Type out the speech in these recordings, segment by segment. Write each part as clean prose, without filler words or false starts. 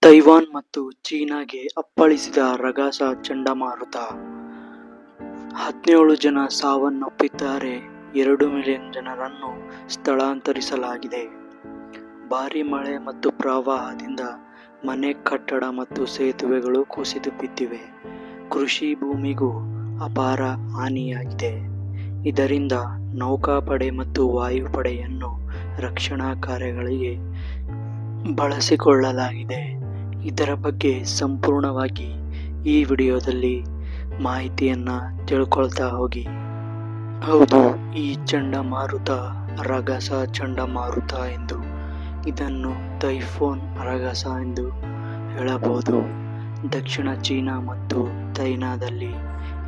Taiwan ಮತ್ತು ಚೀನಾಗೆ ಅಪ್ಪಳಿಸಿದ ರಗಾಸ ಚಂಡಮಾರುತ. 17 ಜನ ಸಾವನ್ನಪ್ಪಿದ್ದಾರೆ. 2 ಮಿಲಿಯನ್ ಜನರನ್ನು ಸ್ಥಳಾಂತರಿಸಲಾಗಿದೆ. ಭಾರೀ ಮಳೆ ಮತ್ತು ಪ್ರವಾಹದಿಂದ ಮನೆ, ಕಟ್ಟಡ ಮತ್ತು ಸೇತುವೆಗಳು ಕುಸಿದು ಬಿದ್ದಿವೆ. ಕೃಷಿ ಭೂಮಿಗೂ ಅಪಾರ ಹಾನಿಯಾಗಿದೆ. ಇದರಿಂದ ನೌಕಾಪಡೆ ಮತ್ತು ವಾಯುಪಡೆಯನ್ನು ರಕ್ಷಣಾ ಕಾರ್ಯಗಳಿಗೆ ಬಳಸಿಕೊಳ್ಳಲಾಗಿದೆ. ಇದರ ಬಗ್ಗೆ ಸಂಪೂರ್ಣವಾಗಿ ಈ ವಿಡಿಯೋದಲ್ಲಿ ಮಾಹಿತಿಯನ್ನ ತಿಳ್ಕೊಳ್ತಾ ಹೋಗಿ. ಹೌದು, ಈ ಚಂಡಮಾರುತ ರಗಾಸ ಚಂಡಮಾರುತ ಎಂದು, ಇದನ್ನು ಟೈಫೂನ್ ರಗಾಸ ಎಂದು ಹೇಳಬಹುದು. ದಕ್ಷಿಣ ಚೀನಾ ಮತ್ತು ತೈವಾನ್ನಲ್ಲಿ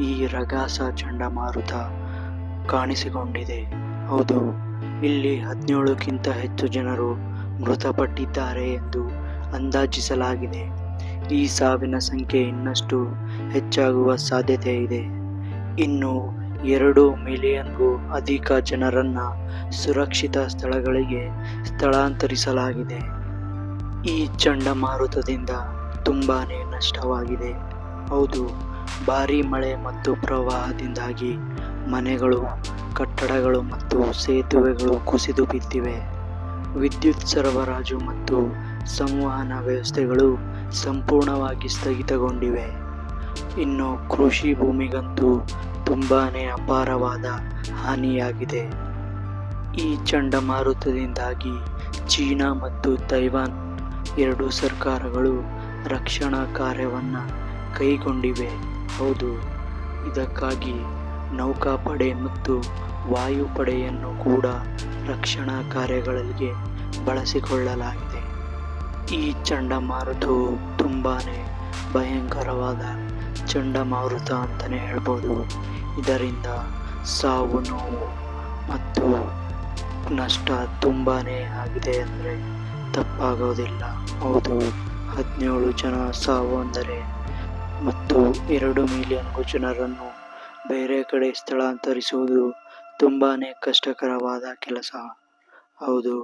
ಈ ರಗಾಸ ಚಂಡಮಾರುತ ಕಾಣಿಸಿಕೊಂಡಿದೆ. ಹೌದು, ಇಲ್ಲಿ 17ಕ್ಕಿಂತ ಹೆಚ್ಚು ಜನರು ಮೃತಪಟ್ಟಿದ್ದಾರೆ ಎಂದು ಅಂದಾಜಿಸಲಾಗಿದೆ. ಈ ಸಾವಿನ ಸಂಖ್ಯೆ ಇನ್ನಷ್ಟು ಹೆಚ್ಚಾಗುವ ಸಾಧ್ಯತೆ ಇದೆ. ಇನ್ನು 2 ಮಿಲಿಯನ್ಗೂ ಅಧಿಕ ಜನರನ್ನ ಸುರಕ್ಷಿತ ಸ್ಥಳಗಳಿಗೆ ಸ್ಥಳಾಂತರಿಸಲಾಗಿದೆ. ಈ ಚಂಡಮಾರುತದಿಂದ ತುಂಬಾನೇ ನಷ್ಟವಾಗಿದೆ. ಹೌದು, ಭಾರೀ ಮಳೆ ಮತ್ತು ಪ್ರವಾಹದಿಂದಾಗಿ ಮನೆಗಳು, ಕಟ್ಟಡಗಳು ಮತ್ತು ಸೇತುವೆಗಳು ಕುಸಿದು ಬಿದ್ದಿವೆ. ವಿದ್ಯುತ್ ಸರಬರಾಜು ಮತ್ತು ಸಂವಹನ ವ್ಯವಸ್ಥೆಗಳು ಸಂಪೂರ್ಣವಾಗಿ ಸ್ಥಗಿತಗೊಂಡಿವೆ. ಇನ್ನು ಕೃಷಿ ಭೂಮಿಗಂತೂ ತುಂಬಾನೇ ಅಪಾರವಾದ ಹಾನಿಯಾಗಿದೆ. ಈ ಚಂಡಮಾರುತದಿಂದಾಗಿ ಚೀನಾ ಮತ್ತು ತೈವಾನ್ ಎರಡೂ ಸರ್ಕಾರಗಳು ರಕ್ಷಣಾ ಕಾರ್ಯವನ್ನ ಕೈಗೊಂಡಿವೆ. ಹೌದು, ಇದಕ್ಕಾಗಿ ನೌಕಾಪಡೆ ಮತ್ತು ವಾಯುಪಡೆಯನ್ನು ಕೂಡ ರಕ್ಷಣಾ ಕಾರ್ಯಗಳಿಗೆ ಬಳಸಿಕೊಳ್ಳಲಾಗಿದೆ. ಈ ಚಂಡಮಾರುತವು ತುಂಬಾನೇ ಭಯಂಕರವಾದ ಚಂಡಮಾರುತ ಅಂತಾನೆ ಹೇಳ್ಬೋದು. ಇದರಿಂದ ಸಾವು, ನೋವು ಮತ್ತು ನಷ್ಟ ತುಂಬಾನೇ ಆಗಿದೆ ಅಂದರೆ ತಪ್ಪಾಗೋದಿಲ್ಲ. ಹೌದು, 17 ಜನ ಸಾವು ಅಂದರೆ ಮತ್ತು 2 ಮಿಲಿಯನ್ಗೂ ಜನರನ್ನು ಬೇರೆ ಕಡೆ ಸ್ಥಳಾಂತರಿಸುವುದು ತುಂಬಾನೇ ಕಷ್ಟಕರವಾದ ಕೆಲಸ. ಹೌದು,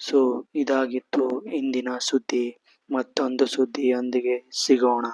ಸೊ ಇದಾಗಿತ್ತು ಇಂದಿನ ಸುದ್ದಿ. ಮತ್ತೊಂದು ಸುದ್ದಿಯೊಂದಿಗೆ ಸಿಗೋಣ.